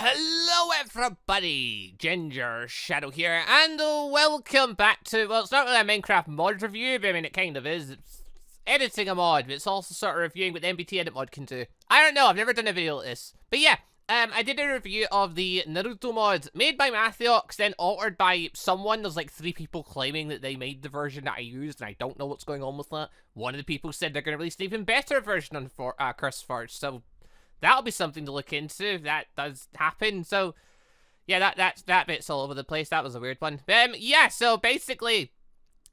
Hello everybody, Gingershadow here, and welcome back to, well, it's not really a Minecraft mod review, but I mean it kind of is. It's editing a mod, but it's also sort of reviewing what the NBTEdit mod can do. I don't know, I've never done a video like this. But yeah, I did a review of the Naruto mod, made by Mattheox, then altered by someone. There's like 3 people claiming that they made the version that I used, and I don't know what's going on with that. One of the people said they're going to release an even better version on Christhelegendx, so that'll be something to look into if that does happen. So, yeah, that bit's all over the place. That was a weird one. Yeah, so basically,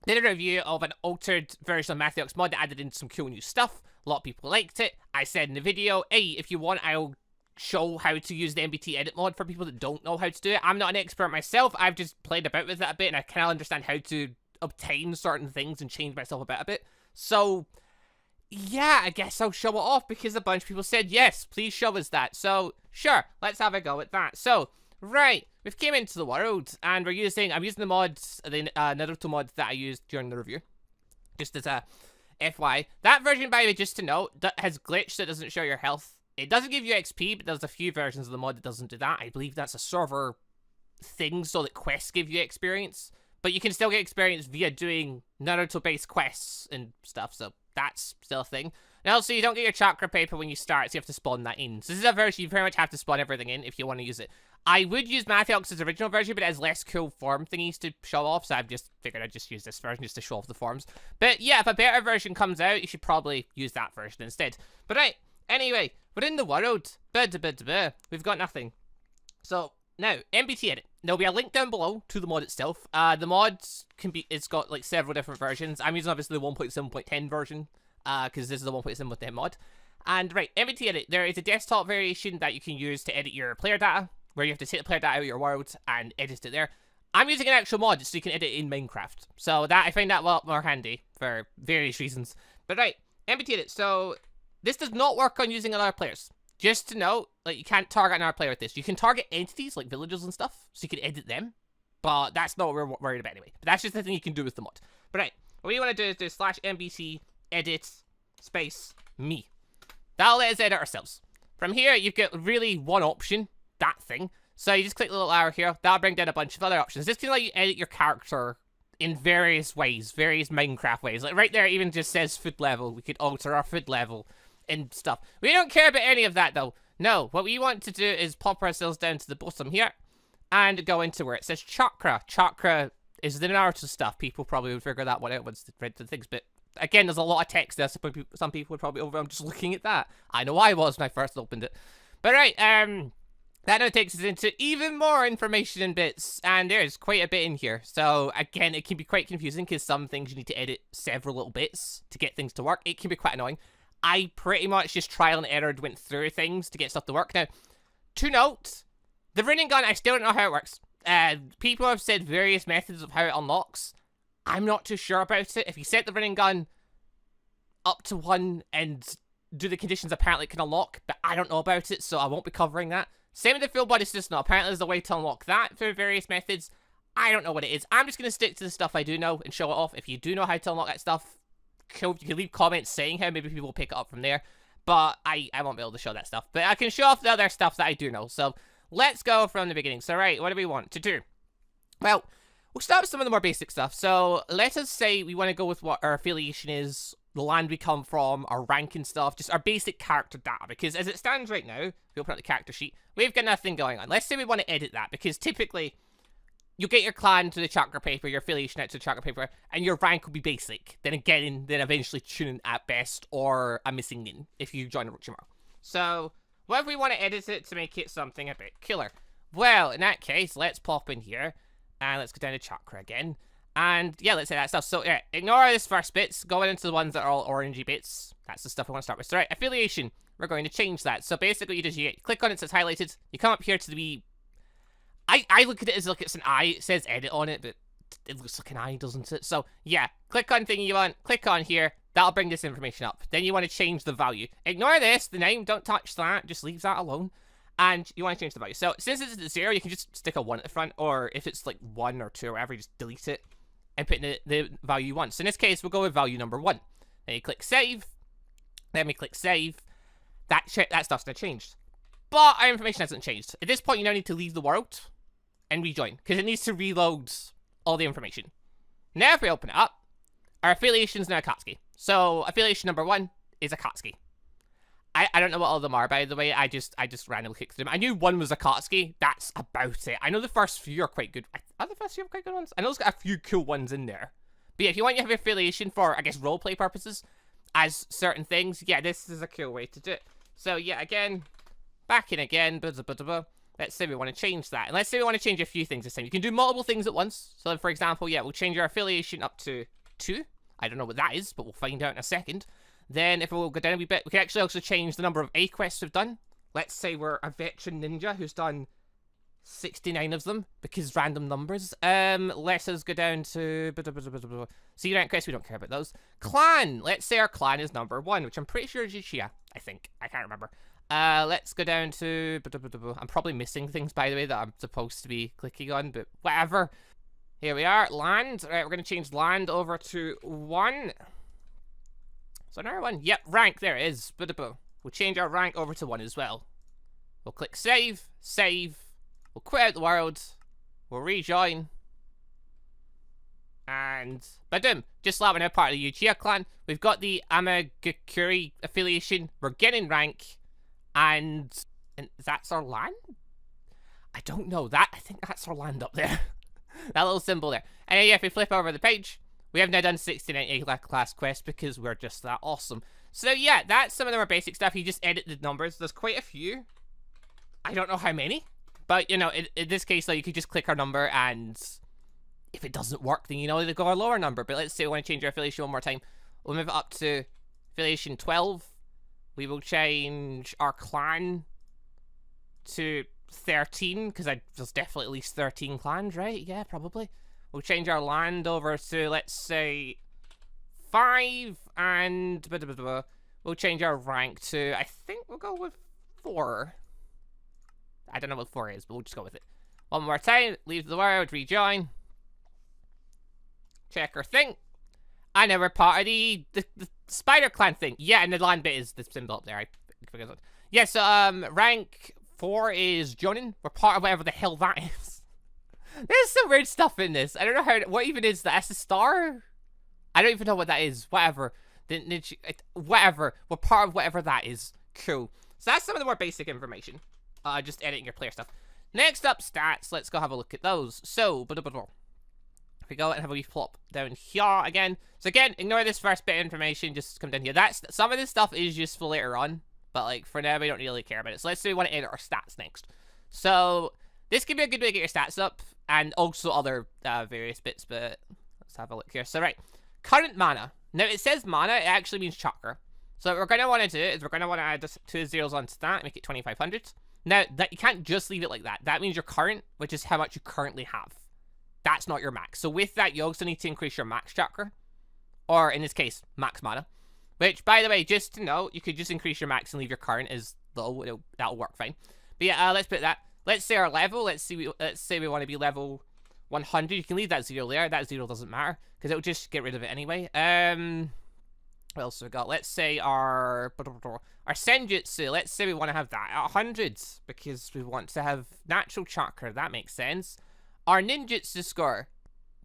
did a review of an altered version of Mattheox mod that added in some cool new stuff. A lot of people liked it. I said in the video, hey, if you want, I'll show how to use the NBTEdit mod for people that don't know how to do it. I'm not an expert myself. I've just played about with it a bit, and I kind of understand how to obtain certain things and change myself about a bit. So yeah, I guess I'll show it off because a bunch of people said, yes, please show us that. So, sure, let's have a go at that. So, right, we've came into the world, and I'm using the mods, the Naruto mod that I used during the review. Just as a FY. That version, by the way, just to note, has glitch so it doesn't show your health. It doesn't give you XP, but there's a few versions of the mod that doesn't do that. I believe that's a server thing so that quests give you experience. But you can still get experience via doing Naruto-based quests and stuff, so that's still a thing. And also, you don't get your chakra paper when you start, so you have to spawn that in. So this is a version you very much have to spawn everything in if you want to use it. I would use Mattheox's original version, but it has less cool form thingies to show off, so I've just figured I'd just use this version just to show off the forms. But yeah, if a better version comes out, you should probably use that version instead. But right, anyway, we're in the world. We've got nothing. So, now, NBTEdit. There'll be a link down below to the mod itself. The mod it's got like several different versions. I'm using obviously the 1.7.10 version, because this is the 1.7.10 mod. And right, NBTEdit, there is a desktop variation that you can use to edit your player data, where you have to take the player data out of your world and edit it there. I'm using an actual mod so you can edit in Minecraft. So that I find that a lot more handy for various reasons. But right, NBTEdit, so this does not work on using other players. Just to note, like, you can't target another player with this. You can target entities, like villages and stuff, so you can edit them. But that's not what we're worried about anyway. But that's just the thing you can do with the mod. But right, what you want to do is do /NBTEdit space me. That'll let us edit ourselves. From here, you've got really one option, that thing. So you just click the little arrow here. That'll bring down a bunch of other options. This can let you edit your character in various ways, various Minecraft ways. Like right there, it even just says food level. We could alter our food level and stuff. We don't care about any of that though. No, what we want to do is pop ourselves down to the bottom here and go into where it says chakra. Chakra is the Naruto stuff. People probably would figure that one out once they read the things, but again, there's a lot of text there, so some people would probably overwhelmed just looking at that. I know I was when I first opened it. But right, that now takes us into even more information and bits, and there's quite a bit in here. So again, it can be quite confusing because some things you need to edit several little bits to get things to work. It can be quite annoying. I pretty much just trial and error went through things to get stuff to work. Now, to note, the running gun, I still don't know how it works. People have said various methods of how it unlocks. I'm not too sure about it. If you set the running gun up to 1 and do the conditions, apparently it can unlock, but I don't know about it, so I won't be covering that. Same with the full body system. Apparently there's a way to unlock that through various methods. I don't know what it is. I'm just going to stick to the stuff I do know and show it off. If you do know how to unlock that stuff, cool. You can leave comments saying how, maybe people will pick it up from there, but I won't be able to show that stuff. But I can show off the other stuff that I do know. So let's go from the beginning. So right, what do we want to do? Well, we'll start with some of the more basic stuff. So let us say we want to go with what our affiliation is, the land we come from, our rank and stuff, just our basic character data. Because as it stands right now, if we open up the character sheet, we've got nothing going on. Let's say we want to edit that, because typically you'll get your clan to the chakra paper, your affiliation out to the chakra paper, and your rank will be basic. Then again, then eventually tuning at best, or a missing nin if you join Orochimaru. So, what if we want to edit it to make it something a bit killer? Well, in that case, let's pop in here, and let's go down to chakra again. And yeah, let's say that stuff. So yeah, ignore this first bits, going into the ones that are all orangey bits. That's the stuff I want to start with. So right, affiliation, we're going to change that. So basically, you click on it, so it's highlighted. You come up here to the I look at it as like it's an eye. It says edit on it, but it looks like an eye, doesn't it? So yeah, click on thing you want, click on here. That'll bring this information up. Then you want to change the value. Ignore this, the name, don't touch that. Just leave that alone. And you want to change the value. So since it's at 0, you can just stick a 1 at the front. Or if it's like 1 or 2 or whatever, you just delete it and put in the value you want. So in this case, we'll go with value number 1. Then you click save. Then we click save. That stuff's now changed. but our information hasn't changed. At this point, you now need to leave the world and rejoin, because it needs to reload all the information. Now, if we open it up, our affiliation is now Akatsuki. So, affiliation number 1 is Akatsuki. I don't know what all of them are, by the way. I just randomly clicked through them. I knew one was Akatsuki. That's about it. I know the first few are quite good. Are the first few quite good ones? I know it's got a few cool ones in there. But yeah, if you want to have affiliation for, I guess, roleplay purposes as certain things, yeah, this is a cool way to do it. So yeah, again, back in again. Let's say we want to change that. And let's say we want to change a few things this time. You can do multiple things at once. So for example, yeah, we'll change our affiliation up to 2. I don't know what that is, but we'll find out in a second. Then, if we'll go down a wee bit, we can actually also change the number of A quests we've done. Let's say we're a veteran ninja who's done 69 of them, because random numbers. Let's us go down to... Sea rank quests, we don't care about those. Clan! Let's say our clan is number 1, which I'm pretty sure is Yuchiya, I think. I can't remember. Let's go down to... I'm probably missing things, by the way, that I'm supposed to be clicking on, but whatever. Here we are, land. Alright, we're going to change land over to 1. So another 1. Yep, rank, there it is. We'll change our rank over to 1 as well. We'll click save, we'll quit out the world, we'll rejoin, and badum, just like we're now part of the Uchiha clan, we've got the Amagakuri affiliation, we're getting rank, and that's our land? I don't know, I think that's our land up there. That little symbol there. And yeah, if we flip over the page, we have now done 69 A-class quests because we're just that awesome. So yeah, that's some of the more basic stuff. You just edit the numbers. There's quite a few. I don't know how many. But, you know, in this case, though, you could just click our number, and if it doesn't work, then you know to go a lower number. But let's say we want to change our affiliation one more time. We'll move it up to affiliation 12. We will change our clan to 13, because there's definitely at least 13 clans, right? Yeah, probably. We'll change our land over to, let's say, 5, and we'll change our rank to, I think we'll go with 4. I don't know what 4 is, but we'll just go with it. One more time, leave the world, rejoin. Check our thing. And now we're part of the spider clan thing. Yeah, and the land bit is the symbol up there. I forget that. Yeah, so, rank 4 is Jonin. We're part of whatever the hell that is. There's some weird stuff in this. I don't know what even is that. That's a star? I don't even know what that is. Whatever. Whatever. We're part of whatever that is. Cool. So that's some of the more basic information. Just editing your player stuff. Next up, stats. Let's go have a look at those. So, if we go and have a wee flop down here again. So again, ignore this first bit of information. Just come down here. Some of this stuff is useful later on. But like, for now, we don't really care about it. So let's say we want to edit our stats next. So, this could be a good way to get your stats up. And also other various bits, but let's have a look here. So, right. Current mana. Now, it says mana. It actually means chakra. So, what we're going to want to do is we're going to want to add 2 zeros onto that, make it 2500. Now, you can't just leave it like that. That means your current, which is how much you currently have. That's not your max. So, with that, you also need to increase your max chakra. Or, in this case, max mana. Which, by the way, just to know, you could just increase your max and leave your current as low. That'll work fine. But yeah, let's put that. Let's say our level, let's say we want to be level 100. You can leave that 0 there. That 0 doesn't matter, because it'll just get rid of it anyway. What else we got? Let's say our Senjutsu, let's say we want to have that at 100, because we want to have natural chakra. That makes sense. Our ninjutsu score.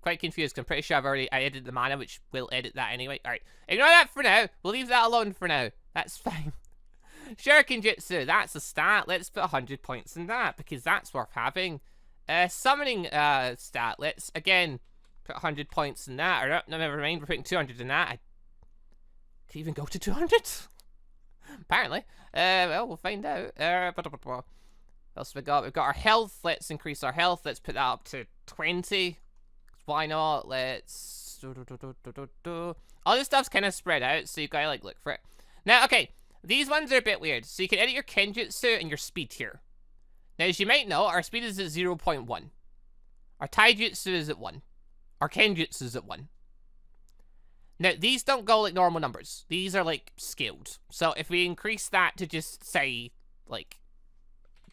Quite confused, because I'm pretty sure I edited the mana, which will edit that anyway. Alright, ignore that for now. We'll leave that alone for now. That's fine. Shuriken Jutsu, that's a stat. Let's put 100 points in that, because that's worth having. Summoning stat, let's, again, put 100 points in that. Or no, never mind, we're putting 200 in that. I can even go to 200? Apparently. Well, we'll find out. What else we got? We've got our health. Let's increase our health. Let's put that up to 20. Why not? Let's... All this stuff's kind of spread out, so you gotta, like, look for it. Now, okay. These ones are a bit weird. So you can edit your Kenjutsu and your speed here. Now, as you might know, our speed is at 0.1. Our Taijutsu is at 1. Our Kenjutsu is at 1. Now, these don't go like normal numbers. These are, like, scaled. So if we increase that to just, say, like,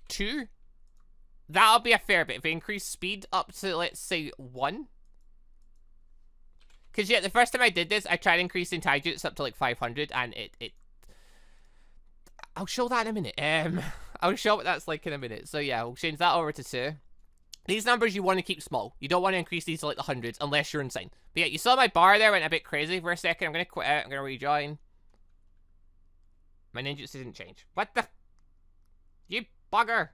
2, that'll be a fair bit. If we increase speed up to, let's say, 1. Because, yeah, the first time I did this, I tried increasing Taijutsu up to, like, 500, and it I'll show that in a minute. I'll show what that's like in a minute. So yeah, we'll change that over to 2. These numbers you want to keep small. You don't want to increase these to like the hundreds unless you're insane. But yeah, you saw my bar there went a bit crazy for a second. I'm going to quit out. I'm going to rejoin. My ninjutsu didn't change. What the? You bugger.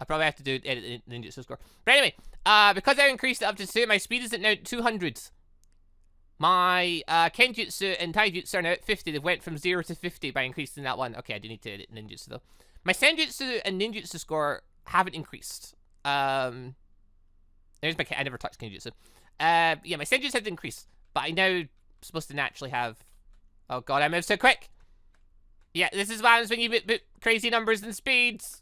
I probably have to do edit the ninjutsu score. But anyway, because I increased it up to 2, my speed is at now 200. My Kenjutsu and Taijutsu are now at 50. They went from 0 to 50 by increasing that one. Okay, I do need to edit ninjutsu though. My Senjutsu and Ninjutsu score haven't increased. There's my... I never touched Kenjutsu. Yeah, my Senjutsu have increased. But I now supposed to naturally have... Oh god, I moved so quick. Yeah, this is what happens when you put crazy numbers and speeds.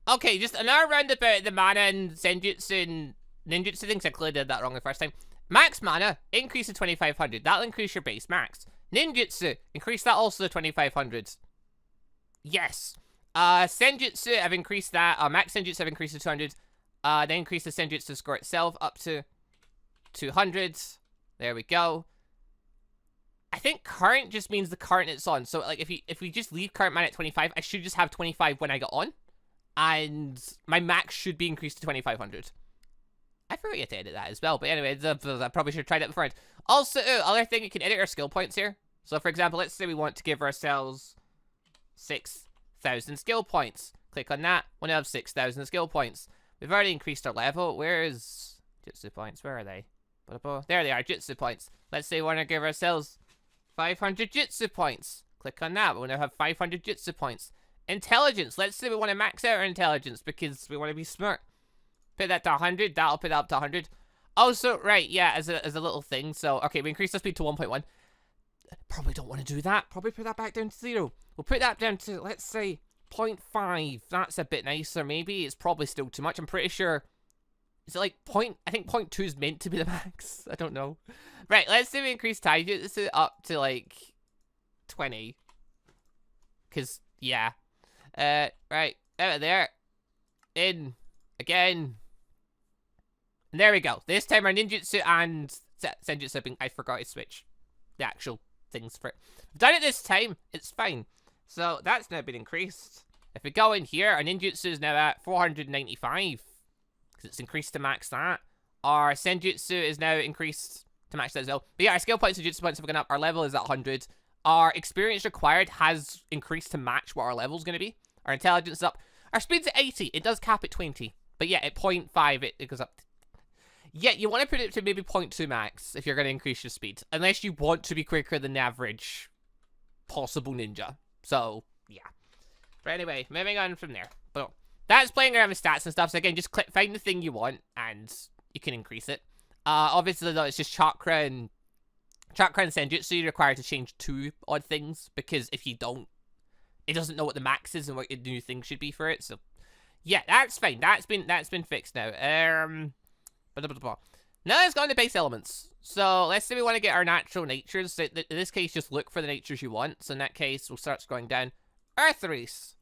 Okay, just another roundabout the mana and Senjutsu and Ninjutsu things. I clearly did that wrong the first time. Max mana, increase to 2500. That'll increase your base max. Ninjutsu, increase that also to 2500. Yes. Senjutsu, I've increased that. Max Senjutsu, I've increased to 200. Then increase the Senjutsu score itself up to 200. There we go. I think current just means the current it's on. So, like, if we just leave current mana at 25, I should just have 25 when I get on. And my max should be increased to 2500. I forgot to edit that as well. But anyway, I probably should have tried that before. Also, other thing, you can edit our skill points here. So, for example, let's say we want to give ourselves 6,000 skill points. Click on that. We now have 6,000 skill points. We've already increased our level. Where is Jutsu points? Where are they? There they are, Jutsu points. Let's say we want to give ourselves 500 Jutsu points. Click on that. We now have 500 Jutsu points. Intelligence. Let's say we want to max out our intelligence because we want to be smart. Put that to 100. That'll put it up to 100. Also, right, yeah, as a little thing. So, okay, we increased the speed to 1.1. Probably don't want to do that. Probably put that back down to 0. We'll put that down to, let's say, 0.5. That's a bit nicer, maybe. It's probably still too much. I'm pretty sure... Is it like I think 0.2 is meant to be the max. I don't know. Right, let's say we increase Taijutsu up to, like, 20. Because, yeah. Right, out of there. In. Again. And there we go. This time our ninjutsu and senjutsu have been... I forgot to switch the actual things for it. I've done it this time. It's fine. So, that's now been increased. If we go in here, our ninjutsu is now at 495. Because it's increased to max that. Our senjutsu is now increased to max that as well. But yeah, our skill points and jutsu points have gone up. Our level is at 100. Our experience required has increased to match what our level is going to be. Our intelligence is up. Our speed's at 80. It does cap at 20. But yeah, at 0.5, it goes up. Yeah, you want to put it to maybe 0.2 max if you're going to increase your speed. Unless you want to be quicker than the average possible ninja. So, yeah. But anyway, moving on from there. But that's playing around with stats and stuff. So again, just find the thing you want and you can increase it. Obviously, though, it's just chakra and senjutsu. You're required to change 2 odd things. Because if you don't, it doesn't know what the max is and what your new thing should be for it. So, yeah, that's fine. That's been fixed now. Now let's go into base elements. So let's say we want to get our natural natures. So in this case, just look for the natures you want. So in that case, we'll start scrolling down. Earth release.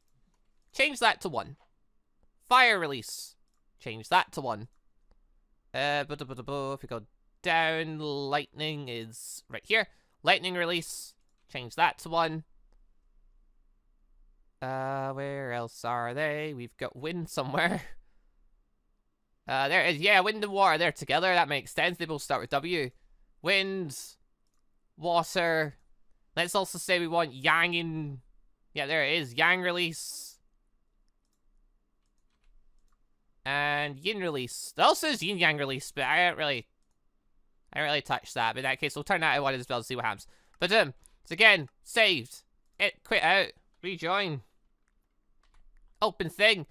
Change that to 1. Fire release. Change that to 1. If we go down, lightning is right here. Lightning release. Change that to 1. Where else are they? We've got wind somewhere. There it is. Yeah, wind and water. They're together. That makes sense. They both start with W. Wind. Water. Let's also say we want yang in... Yeah, there it is. Yang release. And yin release. It also is yin yang release, but I don't really touch that. But in that case, we'll turn that to 1 as well to see what happens. But, so again, saved. Quit out. Rejoin. Open thing.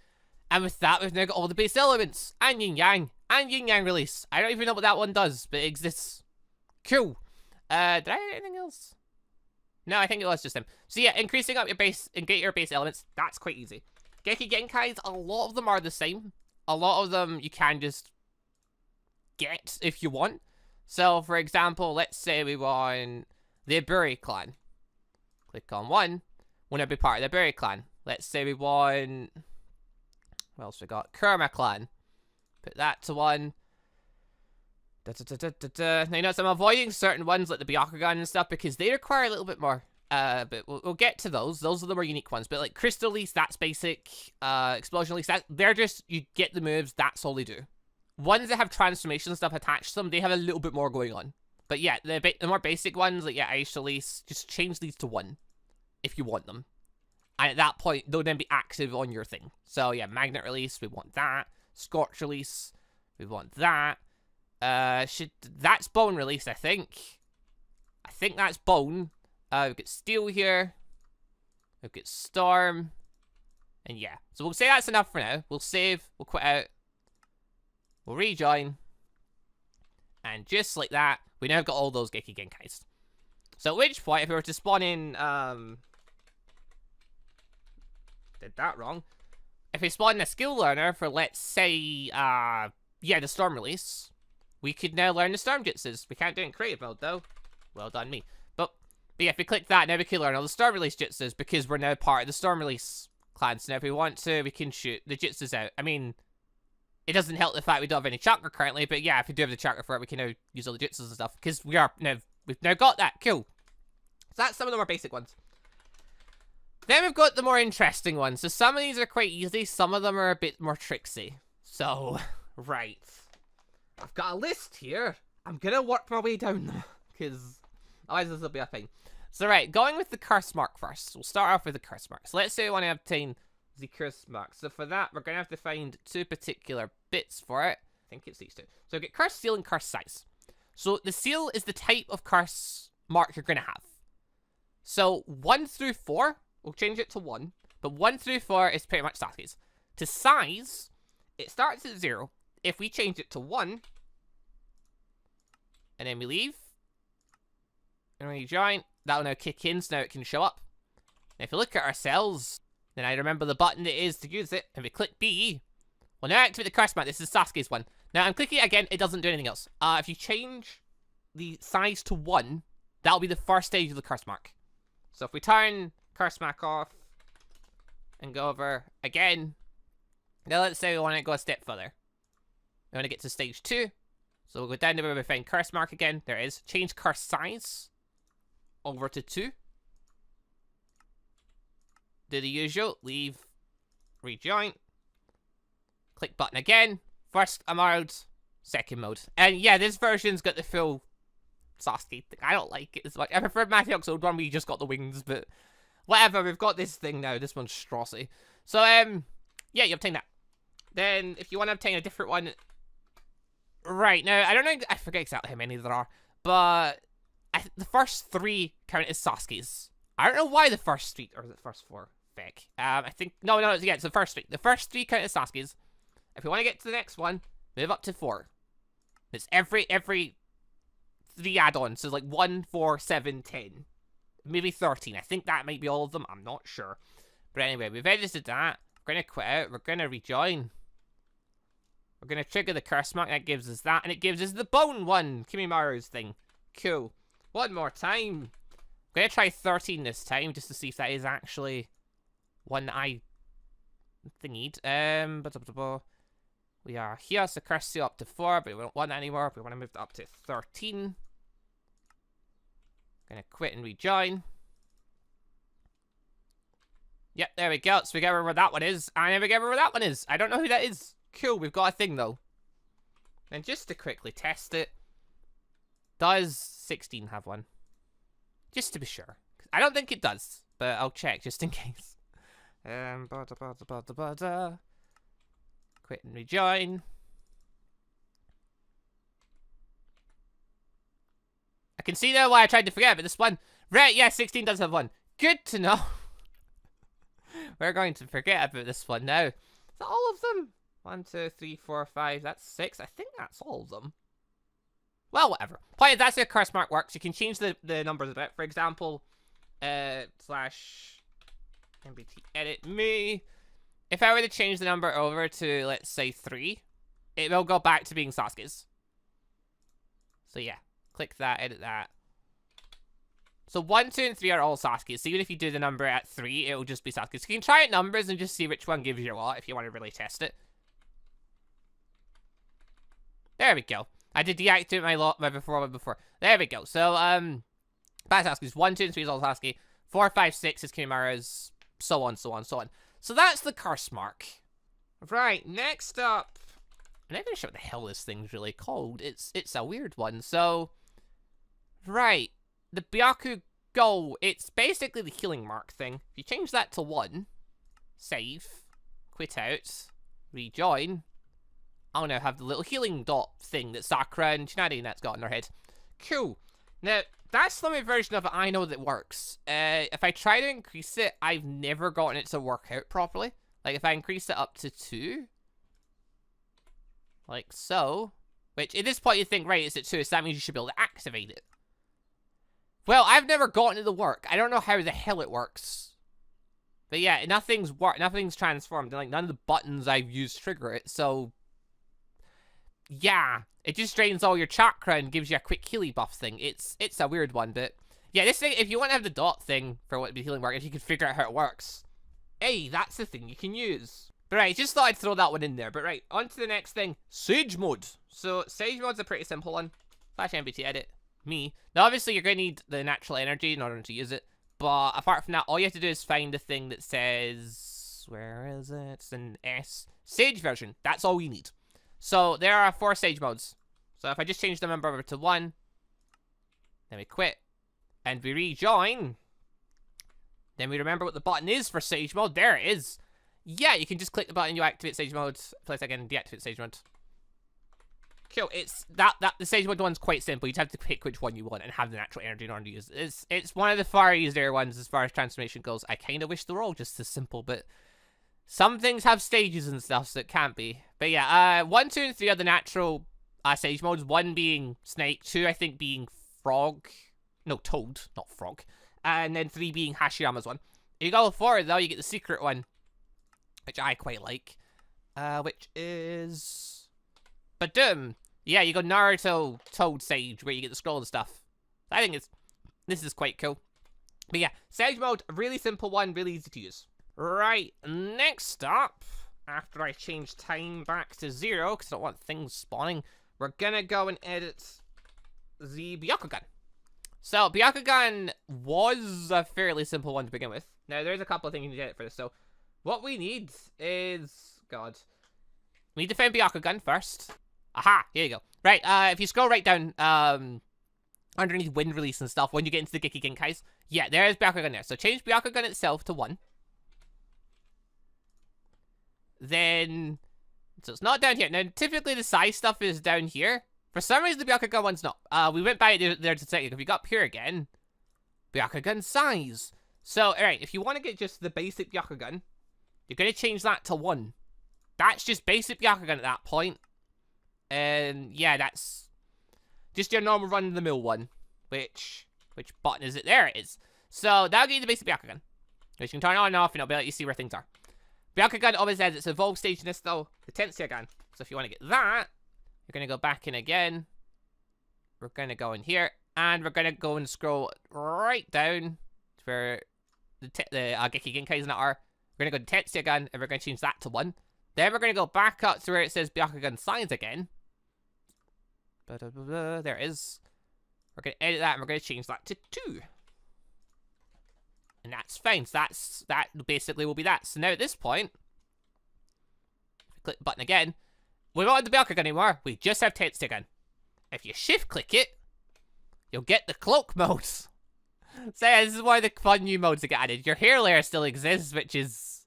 And with that, we've now got all the base elements. And yin yang. And yin yang release. I don't even know what that one does, but it exists. Cool. Did I add anything else? No, I think it was just them. So yeah, increasing up your base and get your base elements, that's quite easy. Geki Genkais, a lot of them are the same. A lot of them you can just get if you want. So, for example, let's say we want the Aburi clan. Click on 1. Want to be part of the Aburi clan. Let's say we want... What else we got? Kurama clan. Put that to 1. Now, you notice I'm avoiding certain ones like the Byakugan and stuff because they require a little bit more. But we'll get to those. Those are the more unique ones. But like Crystal Release, that's basic. Explosion Release, they're just, you get the moves, that's all they do. Ones that have transformation stuff attached to them, they have a little bit more going on. But yeah, the more basic ones, like yeah, Ice Release, just change these to 1 if you want them. And at that point, they'll then be active on your thing. So yeah, Magnet Release, we want that. Scorch Release, we want that. That's Bone Release, I think. I think that's Bone. We've got Steel here. We've got Storm. And yeah, so we'll say that's enough for now. We'll save, we'll quit out. We'll rejoin. And just like that, we now got all those Geiki Genkais. So at which point, if we were to spawn in, did that wrong. If we spawn in a skill learner for, let's say, yeah, the Storm Release, we could now learn the Storm Jutsus. We can't do it in creative mode, though. Well done, me. But yeah, if we click that, now we can learn all the Storm Release Jutsus because we're now part of the Storm Release clan. So now if we want to, we can shoot the Jutsus out. I mean, it doesn't help the fact we don't have any chakra currently, but yeah, if we do have the chakra for it, we can now use all the Jutsus and stuff because we've now got that. Cool. So that's some of the more basic ones. Then we've got the more interesting ones. So some of these are quite easy. Some of them are a bit more tricksy. So, right. I've got a list here. I'm going to work my way down them. Because otherwise this will be a thing. So, right. Going with the curse mark first. We'll start off with the curse mark. So, let's say we want to obtain the curse mark. So, for that, we're going to have to find 2 particular bits for it. I think it's these 2. So, we get curse seal and curse size. So, the seal is the type of curse mark you're going to have. So, 1 through 4... we'll change it to 1, but 1 through 4 is pretty much Sasuke's. To size, it starts at 0. If we change it to 1, and then we leave, and we join, that'll now kick in, so now it can show up. And if you look at our cells, then I remember the button it is to use it, and we click B. Well, now activate the curse mark. This is Sasuke's one. Now, I'm clicking it again, it doesn't do anything else. If you change the size to 1, that'll be the first stage of the curse mark. So if we turn curse mark off and go over again, now let's say we want to go a step further. We want to get to stage 2, so we'll go down to where we find curse mark again. There it is. Change curse size over to 2. Do the usual, leave, rejoin, click button again. First mode, second mode, and yeah, this version's got the full Sasuke thing. I don't like it as much. I prefer Matiox's old one where you just got the wings, but whatever, we've got this thing now. This monstrosity. So, yeah, you obtain that. Then, if you want to obtain a different one... Right, now, I don't know... I forget exactly how many there are. But the first 3 count as Sasuke's. I don't know why the first 3... Or the first 4. Fake. I think... No, yeah, it's the first 3. The first 3 count as Sasuke's. If we want to get to the next one, move up to 4. It's every 3 add-ons. So, like, 1, 4, 7, 10. Maybe 13. I think that might be all of them. I'm not sure. But anyway, we've edited that. We're going to quit out. We're going to rejoin. We're going to trigger the curse mark. That gives us that. And it gives us the bone one. Kimimaru's thing. Cool. One more time. I'm going to try 13 this time. Just to see if that is actually one that I thingied. We are here. So curse seal up to 4. But we don't want that anymore. We want to move that up to 13. Gonna quit and rejoin. Yep, there we go. So we get where that one is. I never get where that one is. I don't know who that is. Cool, we've got a thing though. And just to quickly test it, does 16 have one? Just to be sure. I don't think it does, but I'll check just in case. Quit and rejoin. I can see now why I tried to forget about this one. Right, yeah, 16 does have one. Good to know. We're going to forget about this one now. Is that all of them? 1, 2, 3, 4, 5. That's 6. I think that's all of them. Well, whatever. That's how curse mark works. You can change the numbers a bit. For example, slash NBTEdit me. If I were to change the number over to, let's say, 3, it will go back to being Sasuke's. So, yeah. Click that, edit that. So 1, 2, and 3 are all Sasuke's. So even if you do the number at 3, it will just be Sasuke's. So you can try out numbers and just see which one gives you what if you want to really test it. There we go. I did deactivate my before. There we go. So, back to Sasuke's. 1, 2, and 3 is all Sasuke. 4, 5, 6 is Kimura's, so on, so on, so on. So that's the curse mark. Right, next up, I'm not even sure what the hell this thing's really called. It's a weird one. So, right, the Byakugan, it's basically the healing mark thing. If you change that to 1, save, quit out, rejoin, I'll now have the little healing dot thing that Sakura and Tsunade got in their head. Cool. Now, that's the only version of it I know that works. If I try to increase it, I've never gotten it to work out properly. Like, if I increase it up to 2, like so, which at this point you think, right, it's at 2, so that means you should be able to activate it. Well, I've never gotten it to work. I don't know how the hell it works. But yeah, nothing's transformed. Like, none of the buttons I've used trigger it, so yeah, it just drains all your chakra and gives you a quick healy buff thing. It's a weird one, but yeah, this thing, if you want to have the dot thing for what the healing work, if you can figure out how it works, hey, that's the thing you can use. But right, just thought I'd throw that one in there. But right, on to the next thing, Sage Mode. So Sage Mode's a pretty simple one. Slash NBTEdit, me. Now obviously you're gonna need the natural energy in order to use it. But apart from that, all you have to do is find the thing that says, where is it? It's an S. Sage version. That's all you need. So there are 4 Sage Modes. So if I just change the number over to 1, then we quit, and we rejoin, then we remember what the button is for Sage Mode. There it is. Yeah, you can just click the button, you activate Sage Mode, place again, deactivate Sage Mode. Cool, it's the Sage Mode one's quite simple. You just have to pick which one you want and have the natural energy in order to use it. It's one of the far easier ones as far as transformation goes. I kind of wish they were all just as simple, but some things have stages and stuff, so it can't be. But yeah, 1, 2, and 3 are the natural Sage Modes. 1 being Snake, 2 I think being Frog. No, Toad, not Frog. And then 3 being Hashirama's one. If you go forward though, you get the secret one, which I quite like. Which is Badum. Yeah, you go Naruto Toad Sage, where you get the scroll and stuff. I think this is quite cool. But yeah, Sage Mode, really simple one, really easy to use. Right, next up, after I change time back to 0, because I don't want things spawning, we're gonna go and edit the Byakugan. So, Byakugan was a fairly simple one to begin with. Now, there's a couple of things you need to edit for this. So, what we need is, we need to find Byakugan first. Aha, here you go. Right, if you scroll right down, underneath wind release and stuff, when you get into the Geki Genkais, yeah, there's Byakugan there. So, change Byakugan itself to 1. Then, so it's not down here. Now, typically the size stuff is down here. For some reason, the Byakugan one's not. We went by it there to second. If we go up here again, Byakugan size. So, alright, if you want to get just the basic Byakugan, you're going to change that to 1. That's just basic Byakugan at that point. And, yeah, that's just your normal run-of-the-mill one. Which button is it? There it is. So, that'll get you the basic Byakugan, which you can turn on and off, and it'll be let you see where things are. Byakugan always has its evolved stage in this, though, the Tenseigan. So if you want to get that, you're going to go back in again. We're going to go in here, and we're going to go and scroll right down to where the Geki Genkais are. We're going to go to Tenseigan, and we're going to change that to 1. Then we're going to go back up to where it says Byakugan size again. There it is. We're going to edit that, and we're going to change that to 2. And that's fine. So that basically will be that. So now at this point, if we click the button again, we don't have the Byakugan anymore. We just have Tenseigan. If you shift click it, you'll get the cloak modes. So yeah, this is one of the fun new modes that get added. Your hair layer still exists, which is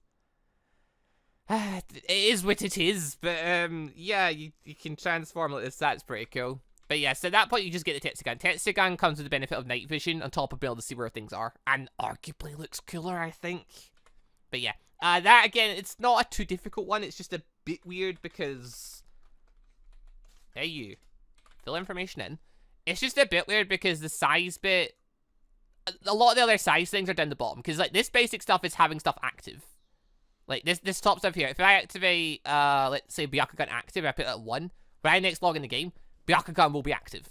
it is what it is. But yeah, you can transform like this. That's pretty cool. But yeah, so at that point, you just get the Tenseigan. Tenseigan comes with the benefit of night vision on top of being able to see where things are. And arguably looks cooler, I think. But yeah, that again, it's not a too difficult one. It's just a bit weird because, hey you, fill information in. It's just a bit weird because the size bit, a lot of the other size things are down the bottom. Because like this basic stuff is having stuff active. Like this top stuff here. If I activate, let's say Byakugan active, I put it at 1. When I next log in the game, Byakugan will be active.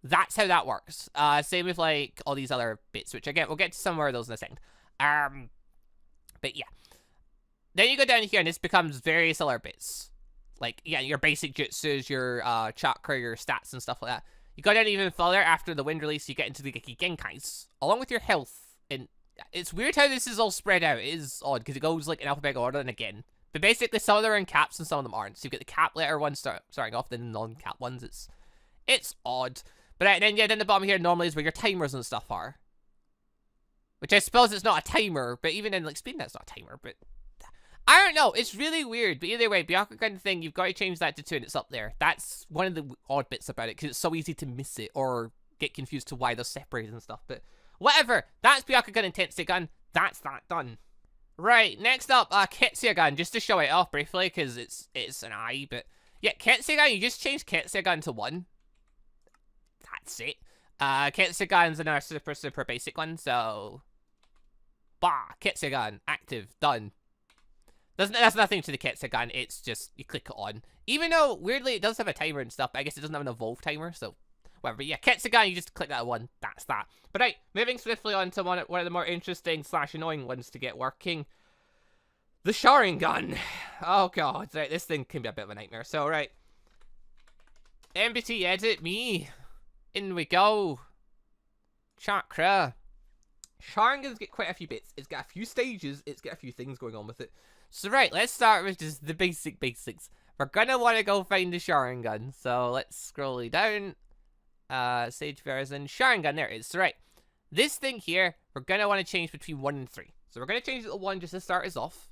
That's how that works. Same with like all these other bits, which again, we'll get to some more of those in a second. But yeah. Then you go down here and this becomes various other bits. Like, yeah, your basic jutsus, your chakra, your stats and stuff like that. You go down even further after the wind release, you get into the Geki Genkais. Along with your health It's weird how this is all spread out. It is odd, because it goes, like, in alphabetical order and again. But basically, some of them are in caps and some of them aren't. So you've got the cap letter ones starting off, then the non-cap ones. It's odd. But then, yeah, then the bottom here normally is where your timers and stuff are. Which I suppose it's not a timer, but even in, like, speed, that's not a timer, but... I don't know, it's really weird, but either way, Byakugan thing, you've got to change that to 2 and it's up there. That's one of the odd bits about it, because it's so easy to miss it, or get confused to why they're separated and stuff, but whatever. That's Byakugan Intensity Gun. That's that done. Right, next up, Ketsuya-gun, just to show it off briefly, because it's an eye, but yeah, Ketsuya-gun, you just change Ketsuya-gun to 1. That's it. Ketsuya-gun's another super basic one, so... Bah, Ketsuya-gun, active, done. That's nothing to the Ketsuya-gun, it's just, you click it on. Even though, weirdly, it does have a timer and stuff, but I guess it doesn't have an evolve timer, so... Whatever, but yeah, Ketsuya-gun, you just click that 1, that's that. But right, moving swiftly on to one of the more interesting / annoying ones to get working. The Sharingan. Oh god, right, this thing can be a bit of a nightmare. So, right. NBTEdit me. In we go. Chakra. Sharingan's got quite a few bits. It's got a few stages, it's got a few things going on with it. So right, let's start with just the basics. We're gonna want to go find the Sharingan. So let's scroll down. Sage version. Sharingan, there it is. So right, this thing here, we're gonna want to change between 1 and 3. So we're gonna change it to 1 just to start us off.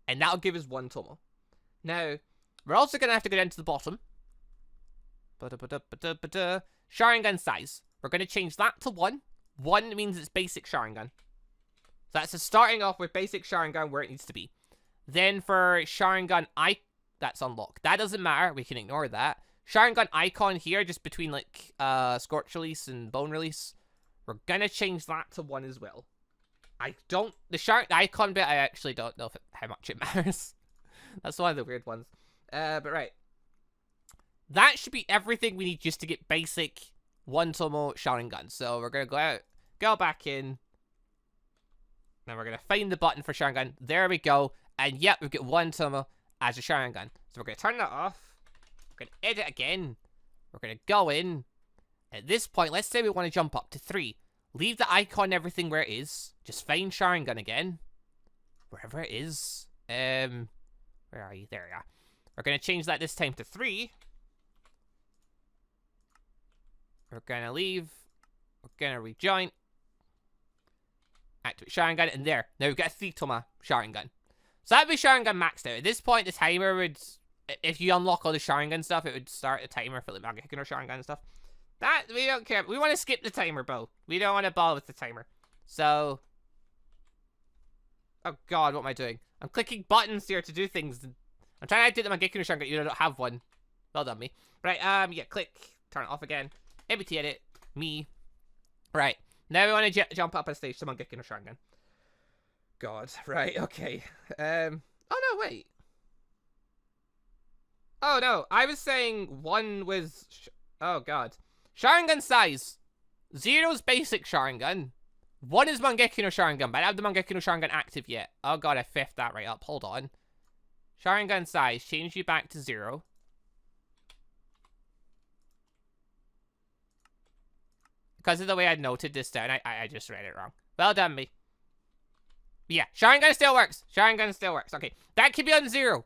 And that'll give us 1 tomo. Now, we're also gonna have to go down to the bottom. Sharingan size. We're gonna change that to 1. 1 means it's basic Sharingan. So that's starting off with basic Sharingan where it needs to be. Then for Sharingan that's unlocked. That doesn't matter. We can ignore that. Sharingan icon here, just between like Scorch Release and Bone Release. We're gonna change that to 1 as well. The icon bit, I actually don't know how much it matters. That's one of the weird ones. But right. That should be everything we need just to get basic 1 tomo Sharingan. So we're gonna go out, go back in. Now we're going to find the button for Sharingan. There we go. And yep, we've got 1 tomo as a Sharingan. So we're going to turn that off. We're going to edit again. We're going to go in. At this point, let's say we want to jump up to 3. Leave the icon and everything where it is. Just find Sharingan again. Wherever it is. Where are you? There you are. We're going to change that this time to 3. We're going to leave. We're going to rejoin. Activate Sharingan, and there. Now we've got a 3 tomo Sharingan. So that'd be Sharingan maxed out. At this point, the timer would, if you unlock all the Sharingan stuff, it would start a timer for the Mangekyou no Sharingan and stuff. That, we don't care. We want to skip the timer, bro. We don't want to bother with the timer. So, oh god, what am I doing? I'm clicking buttons here to do things. I'm trying to do the Mangekyou no Sharingan, you don't have one. Well done, me. Right, yeah, click, turn it off again. NBTEdit, me. Right. Now we want to jump up a stage to Mangekyou no Sharingan. God, right, okay. Oh no, wait. Oh no, I was saying 1 was... oh god. Sharingan size. 0's basic Sharingan. 1 is Mangekyou no Sharingan, but I don't have the Mangekyou no Sharingan active yet. Oh god, I feffed that right up. Hold on. Sharingan size, change you back to 0. Because of the way I noted this down, I just read it wrong. Well done, me. Yeah, Sharingan still works. Sharingan still works. Okay, that could be on 0.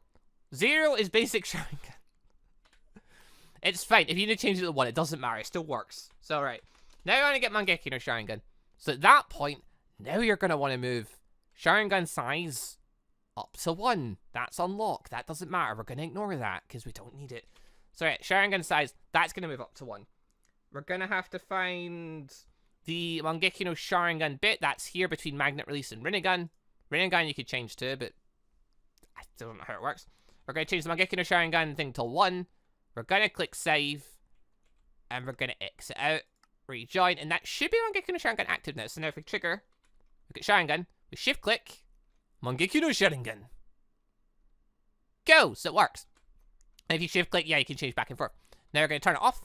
0 is basic Sharingan. It's fine. If you need to change it to 1, it doesn't matter. It still works. So, right. Now you want to get Mangekyou no Sharingan. So, at that point, now you're going to want to move Sharingan size up to 1. That's unlocked. That doesn't matter. We're going to ignore that because we don't need it. So, right, Sharingan size, that's going to move up to 1. We're gonna have to find the Mangekyou no Sharingan bit. That's here between Magnet Release and Rinnegan. Rinnegan you could change to, but I don't know how it works. We're gonna change the Mangekyou no Sharingan thing to 1. We're gonna click save. And we're gonna exit out. Rejoin. And that should be Mangekyou no Sharingan active now. So now if we trigger, look at Sharingan. We shift click. Mangekyou no Sharingan. Go! So it works. And if you shift click, yeah, you can change back and forth. Now we're gonna turn it off.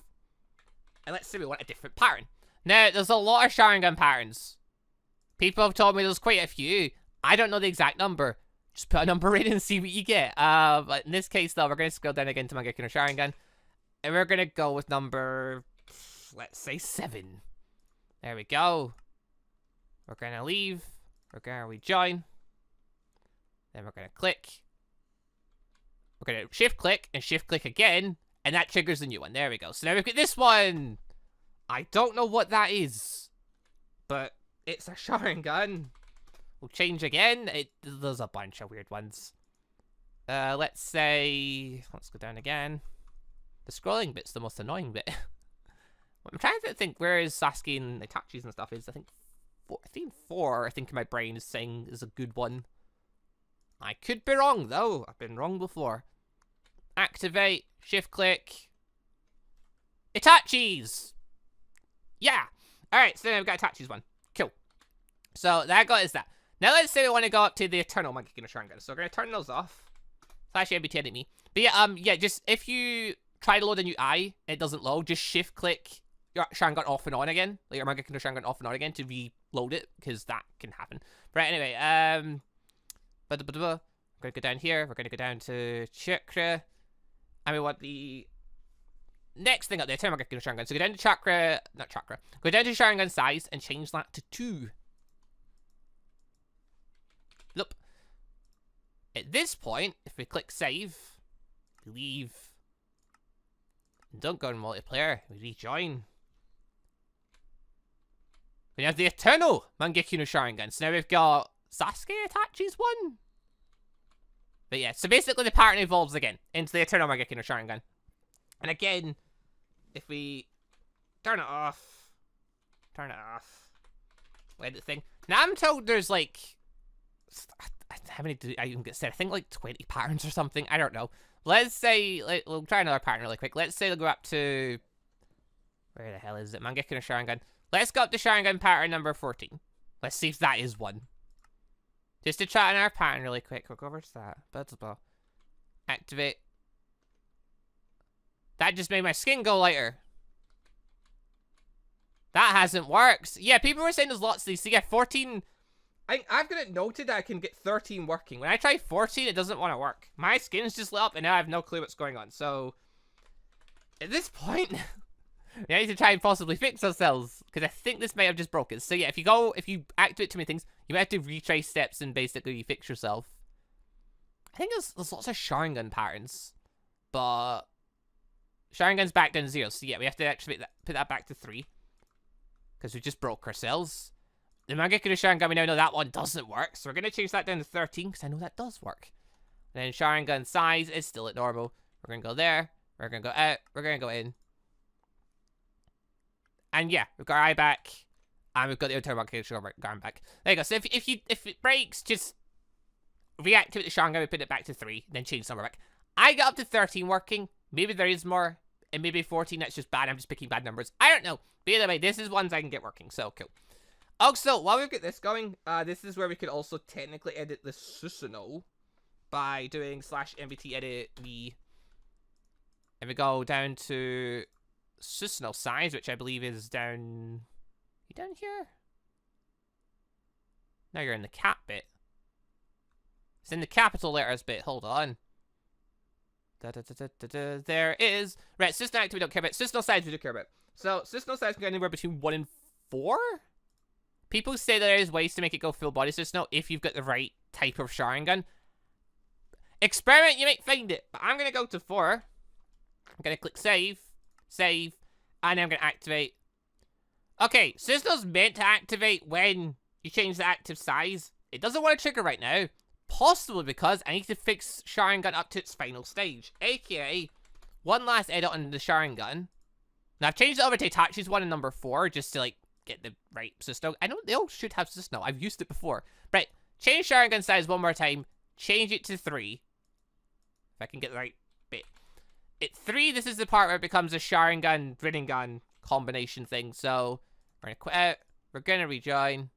And let's say we want a different pattern. Now, there's a lot of Sharingan patterns. People have told me there's quite a few. I don't know the exact number. Just put a number in and see what you get. But in this case, though, we're going to scroll down again to Mangekyou no Sharingan. And we're going to go with number, let's say 7. There we go. We're gonna leave. We're gonna rejoin. Then we're gonna click. We're gonna shift click and shift click again, and that triggers the new one. There we go. So now we've got this one. I don't know what that is, but it's a Sharingan. We'll change again. There's a bunch of weird ones. Let's say, let's go down again. The scrolling bit's the most annoying bit. I'm trying to think where is Sasuke and Itachi's and stuff is. I think four, I think in my brain is saying is a good one. I could be wrong though. I've been wrong before. Activate, shift click. Itachi's! Yeah! Alright, so now we've got Itachi's one. Cool. So that got us that. Now let's say we want to go up to the Eternal Mangekyou no Sharingan. So we're going to turn those off. Slash NBTEdit me. But yeah, just if you try to load a new eye, it doesn't load, just shift click your Sharingan off and on again. Like your Mangekyou no Sharingan off and on again to reload it, because that can happen. Right, anyway, we're going to go down here. We're going to go down to Chakra. And we want the next thing up there, Eternal Mangekyou no Sharingan. So go down to Chakra, not Chakra. Go down to Sharingan size and change that to 2. Nope. At this point, if we click save, we leave, and don't go in multiplayer, we rejoin. We have the Eternal Mangekyou no Sharingan. So now we've got Sasuke Itachi's one. But yeah, so basically the pattern evolves again into the Eternal Mangekyou no Sharingan. And again, if we turn it off, edit the thing. Now I'm told there's like, how many did I even get said? I think like 20 patterns or something. I don't know. Let's say, we'll try another pattern really quick. Let's say we'll go up to, where the hell is it? Mangekyou no Sharingan. Let's go up to Sharingan pattern number 14. Let's see if that is one. Just to try another pattern really quick. We'll go over to that. Activate. That just made my skin go lighter. That hasn't worked. Yeah, people were saying there's lots of these. So yeah, 14... I've got it noted that I can get 13 working. When I try 14, it doesn't want to work. My skin's just lit up, and now I have no clue what's going on. So, at this point, we need to try and possibly fix ourselves, because I think this may have just broken. So yeah, if you activate too many things, you might have to retrace steps and basically fix yourself. I think there's lots of Sharingan patterns, but Sharingan's back down to 0. So yeah, we have to actually put that back to 3, because we just broke ourselves. The Mangekyou no Sharingan, we now know that one doesn't work, so we're going to change that down to 13, because I know that does work. And then Sharingan size is still at normal. We're going to go there, we're going to go out, we're going to go in. And yeah, we've got our eye back, and we've got the Eternal Mangekyou no Sharingan back. There you go, so if it breaks, just reactivate the Sharingan, we put it back to 3, then change somewhere back. I got up to 13 working, maybe there is more, and maybe 14, that's just bad, I'm just picking bad numbers. I don't know, but either way, this is ones I can get working, so cool. Also, while we've got this going, this is where we could also technically edit the Susanoo by doing /NBTEdit me. And we go down to Susanoo size, which I believe is down... You down here? Now you're in the cap bit. It's in the capital letters bit, hold on. There it is. Right, Susanoo active we don't care about. Susanoo size we do care about. So, Susanoo size can go anywhere between 1 and 4? People say there is ways to make it go full body Susanoo if you've got the right type of Sharingan. Experiment, you might find it. But I'm going to go to 4. I'm going to click save, and I'm going to activate. Okay, Susanoo's meant to activate when you change the active size. It doesn't want to trigger right now. Possibly because I need to fix Sharingan up to its final stage. AKA, one last edit on the Sharingan. Now, I've changed it over to Itachi's one in number 4, just to, like, get the right Susanoo. I know they all should have Susanoo. I've used it before. Right, change Sharingan size one more time. Change it to 3. If I can get the right bit. At 3, this is the part where it becomes a Sharingan, Rinnegan combination thing. So, we're going to quit out. We're going to rejoin.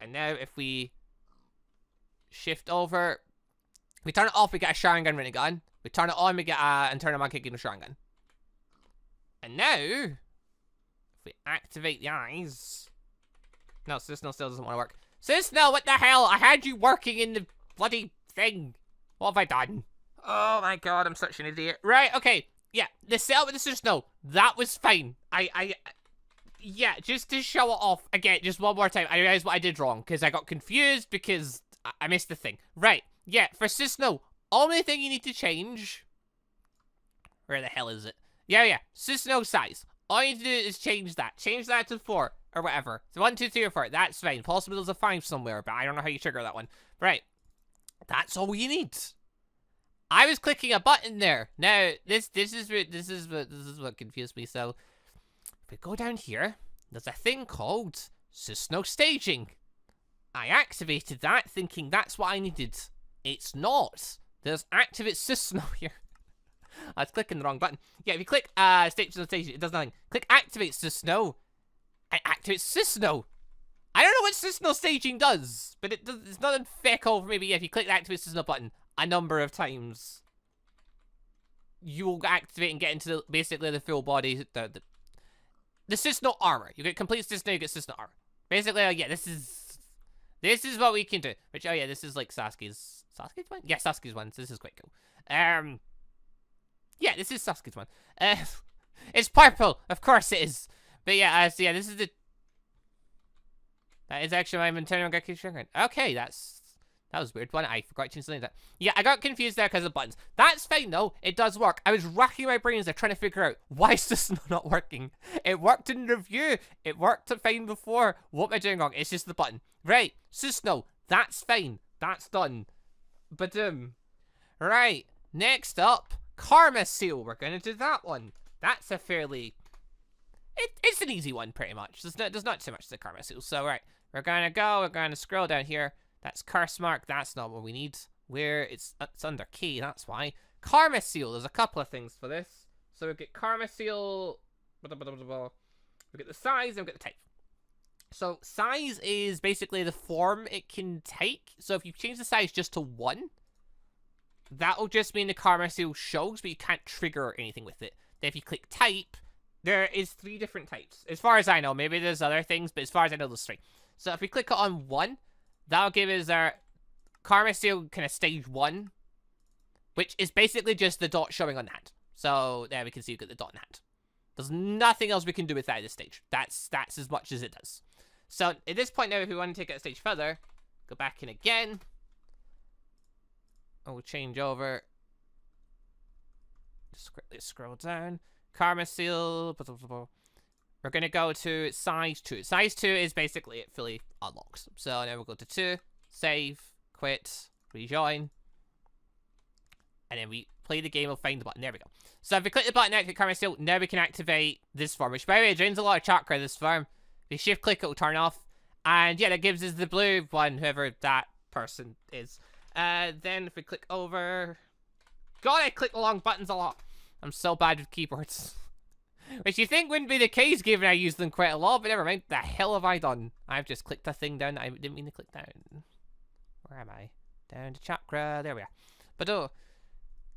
And now, if we shift over, we turn it off, we get a Sharingan Rinnegan. We turn it on, we get a Eternal Mangekyou no Sharingan. And now, if we activate the eyes... No, Susanoo still doesn't want to work. Susanoo, what the hell? I had you working in the bloody thing. What have I done? Oh my god, I'm such an idiot. Right, okay. Yeah, the setup with the Susanoo, that was fine. Yeah, just to show it off again, just one more time. I realized what I did wrong because I got confused because I missed the thing. Right, yeah, for Snow, only thing you need to change. Where the hell is it? Yeah, Snow size. All you need to do is change that. Change that to 4 or whatever. So 1, 2, 3, or 4. That's fine. Possibly there's a 5 somewhere, but I don't know how you trigger that one. Right, that's all you need. I was clicking a button there. Now this is what confused me. So if we go down here, there's a thing called Snow staging. I activated that thinking that's what I needed. It's not. There's activate Snow here. I was clicking the wrong button. Yeah, if you click staging, it does nothing. Click activate Snow. It activates Snow. I don't know what Snow staging does, but it's nothing feckle for me. But yeah, if you click the activate Snow button a number of times, you will activate and get into basically the full body, the Snow armor. You get complete Snow, you get Snow armor. Basically, yeah, this is what we can do. Which, oh yeah, this is like Sasuke's one? Yeah, Sasuke's one, so this is quite cool. Yeah, this is Sasuke's one. It's purple, of course it is. But yeah, so yeah, this is that is actually my internal Geki. Okay, that was a weird one. I forgot to change something like that. Yeah, I got confused there because of buttons. That's fine though. It does work. I was racking my brains there trying to figure out why is this not working. It worked in review. It worked fine before. What am I doing wrong? It's just the button. Right, Snow. That's fine. That's done. But right. Next up, Karma Seal. We're gonna do that one. That's a fairly. It's an easy one, pretty much. There's not too much to the Karma Seal. So right, we're gonna scroll down here. That's curse mark. That's not what we need. Where it's under key. That's why. Karma Seal. There's a couple of things for this. So we get Karma Seal. We get the size and we get the type. So size is basically the form it can take. So if you change the size just to 1, that'll just mean the Karma Seal shows, but you can't trigger anything with it. Then if you click type, there is 3 different types. As far as I know, maybe there's other things, but as far as I know, there's 3. So if we click on 1, that'll give us our Karma Seal kind of stage 1, which is basically just the dot showing on the hand. So there we can see you get the dot in the hand. There's nothing else we can do with that at this stage. That's as much as it does. So at this point now, if we want to take it a stage further, go back in again. We'll change over. Just quickly scroll down. Karma Seal. We're going to go to size 2. Size 2 is basically it fully unlocks. So now we'll go to 2, save, quit, rejoin. And then we play the game, we'll find the button. There we go. So if we click the button, activate Karma Seal, now we can activate this form, which by the way, drains a lot of chakra, this form. If you shift click, it will turn off. And yeah, that gives us the blue one, whoever that person is. Then if we click over... God, I click along buttons a lot. I'm so bad with keyboards. Which you think wouldn't be the case given I use them quite a lot, but never mind. The hell have I done? I've just clicked a thing down that I didn't mean to click down. Where am I? Down to chakra. There we are. But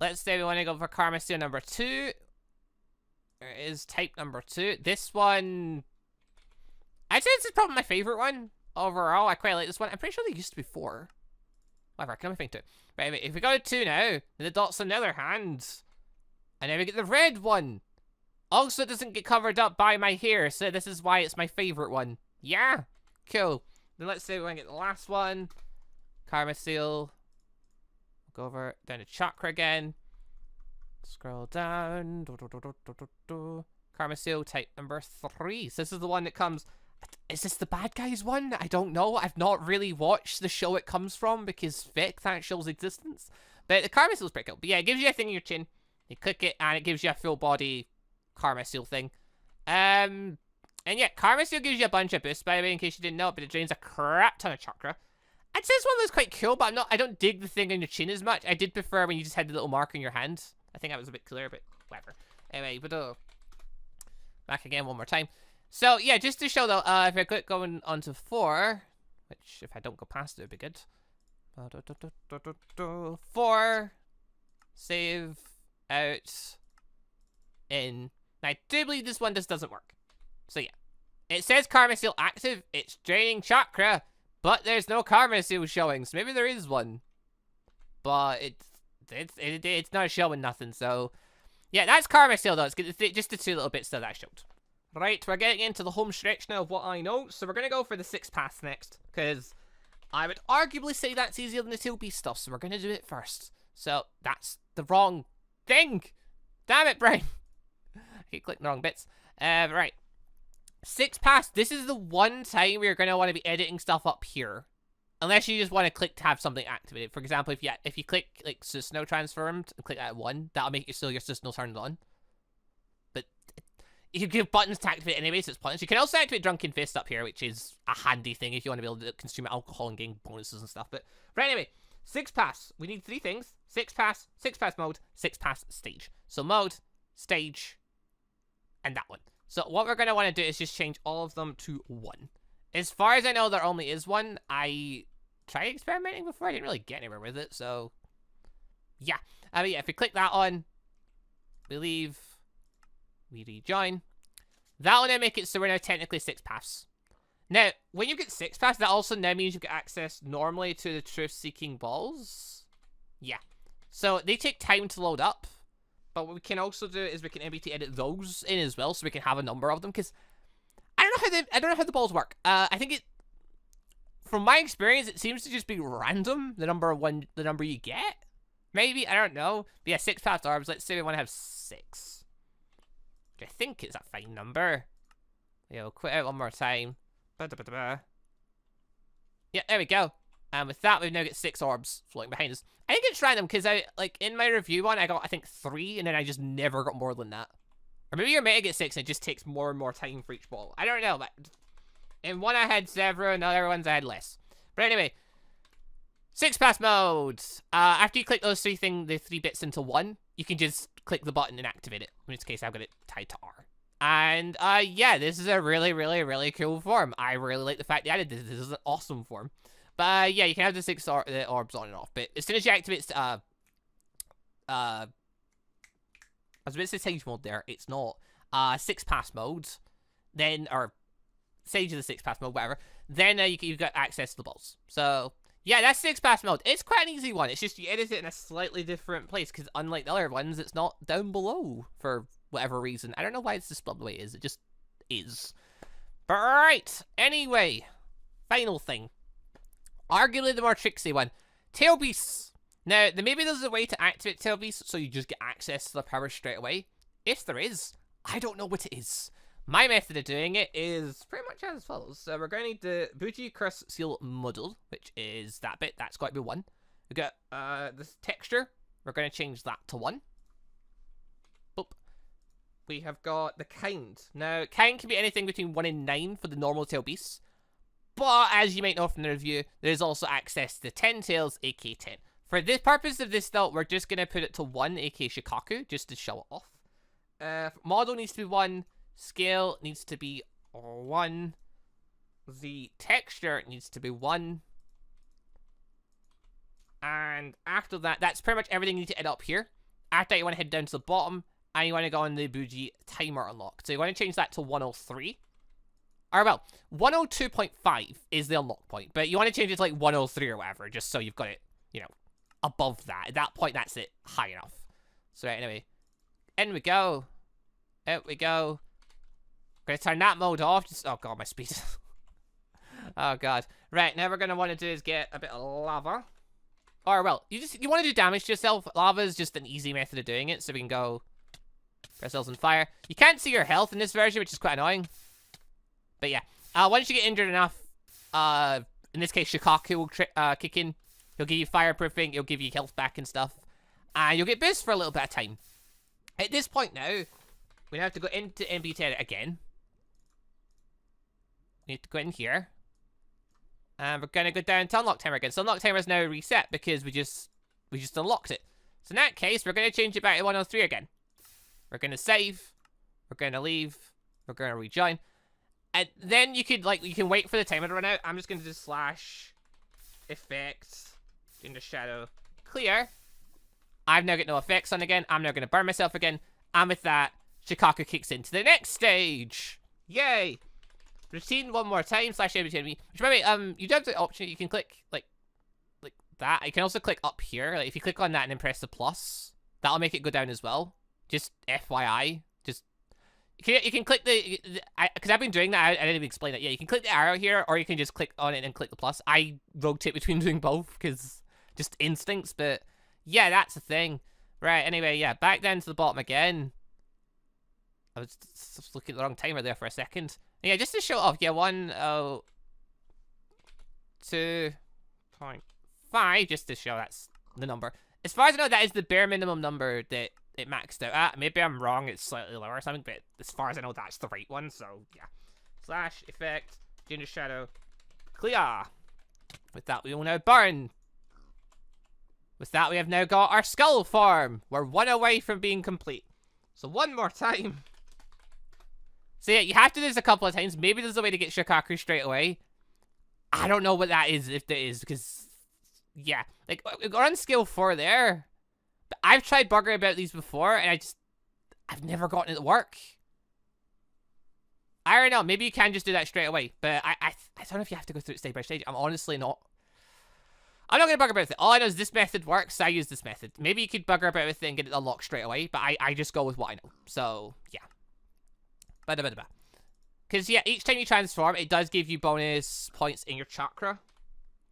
let's say we want to go for Karma Seal number 2. There is type number 2. This one... I'd say this is probably my favorite one. Overall, I quite like this one. I'm pretty sure they used to be 4. Whatever, I can only think 2. But anyway, if we go to 2 now, then the dot's on the other hand. And then we get the red one. Also, it doesn't get covered up by my hair, so this is why it's my favorite one. Yeah, cool. Then let's say we want to get the last one. Karma Seal. Go over, down to chakra again. Scroll down. Karma Seal, type number 3. So this is the one that comes... Is this the bad guys one? I don't know. I've not really watched the show it comes from because feck that show's existence. But the Karma Seal's pretty cool. But yeah, it gives you a thing in your chin. You click it and it gives you a full body Karma Seal thing. And yeah, Karma Seal gives you a bunch of boosts, by the way, in case you didn't know, but it drains a crap ton of chakra. I'd say this one was quite cool, but I don't dig the thing on your chin as much. I did prefer when you just had the little mark on your hand. I think that was a bit cooler, but whatever. Anyway, but back again one more time. So yeah, just to show though, if I click going on to 4, which if I don't go past it would be good. 4, save, out, in. Now I do believe this one just doesn't work. So yeah, it says Karma Seal active, it's draining chakra, but there's no Karma Seal showing, so maybe there is one. But it's not showing nothing, so... Yeah, that's Karma Seal though, it's just the 2 little bits that I showed. Right, we're getting into the home stretch now of what I know, so we're going to go for the 6 paths next, because I would arguably say that's easier than the tail beast stuff, so we're going to do it first. So, that's the wrong thing! Damn it, brain! I keep clicking the wrong bits. Right. 6 paths, this is the one time where you're going to want to be editing stuff up here. Unless you just want to click to have something activated. For example, if you click, like, Susanoo transformed, and click that at 1, that'll make it so your Susanoo turns on. But you can give buttons to activate anyway, so it's pointless. You can also activate Drunken Fist up here, which is a handy thing if you want to be able to consume alcohol and gain bonuses and stuff. But anyway, 6 paths. We need 3 things. 6 paths mode, 6 paths stage. So mode, stage, and that one. So what we're going to want to do is just change all of them to 1. As far as I know, there only is 1. I tried experimenting before. I didn't really get anywhere with it, so yeah. Yeah, if we click that on, we leave, we rejoin. That'll now make it so we're now technically 6 paths. Now, when you get 6 paths, that also now means you get access normally to the truth-seeking balls. Yeah. So they take time to load up, but what we can also do is we can NBTEdit those in as well, so we can have a number of them, because I don't know how the balls work. I think it, from my experience, it seems to just be random, the number you get. Maybe, I don't know. But yeah, 6 paths orbs. Let's say we want to have 6. Which I think is a fine number. Yeah, we'll quit out one more time. Yeah, there we go. And with that, we've now got 6 orbs floating behind us. I think it's random, because in my review one, I got, I think, 3, and then I just never got more than that. Or maybe you're meant to get 6, and it just takes more and more time for each ball. I don't know, but in one I had several, and other ones I had less. But anyway, 6 pass mode. After you click those the 3 bits into 1, you can just click the button and activate it. In this case, I've got it tied to R. And yeah, this is a really, really, really cool form. I really like the fact they added this. This is an awesome form. But yeah, you can have the 6 orbs on and off. But as soon as you activate I was about to say Sage Mode there, it's not. 6 pass mode, then, or Sage of the 6 pass mode, whatever, then you've got access to the balls. So, yeah, that's 6 pass mode. It's quite an easy one. It's just you edit it in a slightly different place, because unlike the other ones, it's not down below for whatever reason. I don't know why it's displayed the way it is. It just is. But right, anyway, final thing. Arguably the more tricksy one. Tail Beasts. Now, maybe there's a way to activate Tail Beasts so you just get access to the power straight away. If there is, I don't know what it is. My method of doing it is pretty much as follows. So we're going to need the Bougie Crust Seal Model, which is that bit. That's got to be 1. We've got this texture. We're going to change that to 1. Boop. We have got the kind. Now, kind can be anything between 1 and 9 for the normal Tail Beasts. But, as you might know from the review, there's also access to 10 tails, aka 10. For the purpose of this, though, we're just going to put it to 1, aka Shikaku, just to show it off. Model needs to be 1. Scale needs to be 1. The texture needs to be 1. And after that, that's pretty much everything you need to edit up here. After that, you want to head down to the bottom, and you want to go on the Bougie Timer Unlock. So you want to change that to 103. Or, well, 102.5 is the unlock point, but you want to change it to, like, 103 or whatever, just so you've got it, you know, above that. At that point, that's it. High enough. So, right, anyway. In we go. Out we go. Gonna turn that mode off. Just, oh, God, my speed. Oh, God. Right, now we're gonna want to do is get a bit of lava. Or, well, you want to do damage to yourself. Lava is just an easy method of doing it, so we can go put ourselves on fire. You can't see your health in this version, which is quite annoying. But yeah, once you get injured enough, in this case, Shikaku will kick in. He'll give you fireproofing, he'll give you health back and stuff. And you'll get boost for a little bit of time. At this point now, we now have to go into NBTEdit again. We need to go in here. And we're going to go down to unlock timer again. So unlock timer is now reset because we just unlocked it. So in that case, we're going to change it back to 103 again. We're going to save. We're going to leave. We're going to rejoin. And then you can wait for the timer to run out. I'm just going to do / effects, Gingershadow, clear. I've now got no effects on again. I'm now going to burn myself again. And with that, Shikaku kicks into the next stage. Yay! Routine one more time / NBTEdit. Which, by the way, you do have the option. You can click like that. You can also click up here. Like if you click on that and then press the plus, that'll make it go down as well. Just FYI. You can click because I've been doing that. I didn't even explain that. Yeah, you can click the arrow here, or you can just click on it and click the plus. I rotate between doing both because just instincts. But yeah, that's the thing. Right. Anyway, yeah, back down to the bottom again. I was just looking at the wrong timer there for a second. Yeah, just to show off. Yeah, 102.5, just to show that's the number. As far as I know, that is the bare minimum number that it maxed out at. Maybe I'm wrong, it's slightly lower or something, but as far as I know, that's the right one, so yeah. Slash, effect, Gingershadow, clear. With that, we will now burn. With that, we have now got our skull form. We're one away from being complete. So one more time. So yeah, you have to do this a couple of times. Maybe there's a way to get Shikaku straight away. I don't know what that is, if there is, because, yeah. Like, we're on skill 4 there. But I've tried bugging about these before, and I've never gotten it to work. I don't know, maybe you can just do that straight away. But I don't know if you have to go through it stage by stage. I'm honestly not. I'm not going to bugger about it. All I know is this method works, so I use this method. Maybe you could bugger about with it and get it unlocked straight away, but I just go with what I know. So, yeah. Because, yeah, each time you transform, it does give you bonus points in your chakra.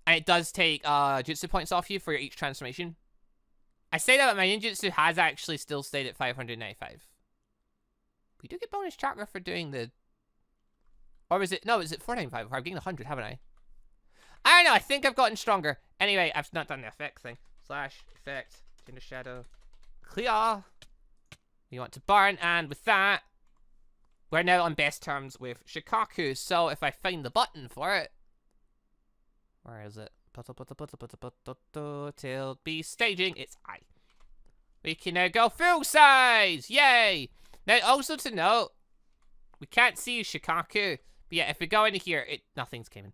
And it does take jutsu points off you for each transformation. I say that, but my ninjutsu has actually still stayed at 595. We do get bonus chakra for doing the... Or is it... No, is it 495? I've gained 100, haven't I? I don't know, I think I've gotten stronger. Anyway, I've not done the effect thing. Slash, effect, Gingershadow, clear. We want to burn, and with that, we're now on best terms with Shikaku. So if I find the button for it... Where is it? Till B staging, it's I. We can now go full size! Yay! Now, also to note, we can't see Shikaku. But yeah, if we go into here, nothing's came in.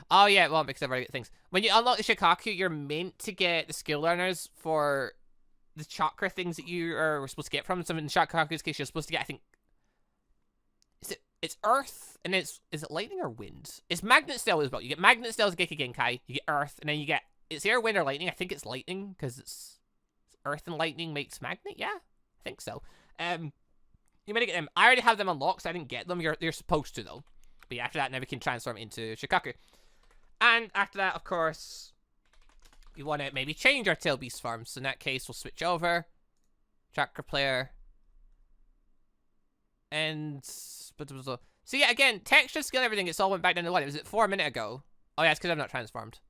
Oh yeah, well, because I've already got things. When you unlock the Shikaku, you're meant to get the skill learners for the chakra things that you are supposed to get from. So in Shikaku's case, you're supposed to get, I think... It's earth, and is it lightning or wind? It's magnet steel as well. You get magnet steel as Geiki Genkai, you get earth, and then you get, it's air, wind, or lightning. I think it's lightning, because it's earth and lightning makes magnet, yeah? I think so. You might get them. I already have them unlocked, so I didn't get them. You're supposed to, though. But yeah, after that, now we can transform into Shikaku. And after that, of course, we want to maybe change our tail beast farm. So in that case, we'll switch over. Chakra player. And... So yeah, again, texture, skill, everything, it's all went back down to 1. It was at 4 a minute ago. Oh yeah, it's because I'm not transformed.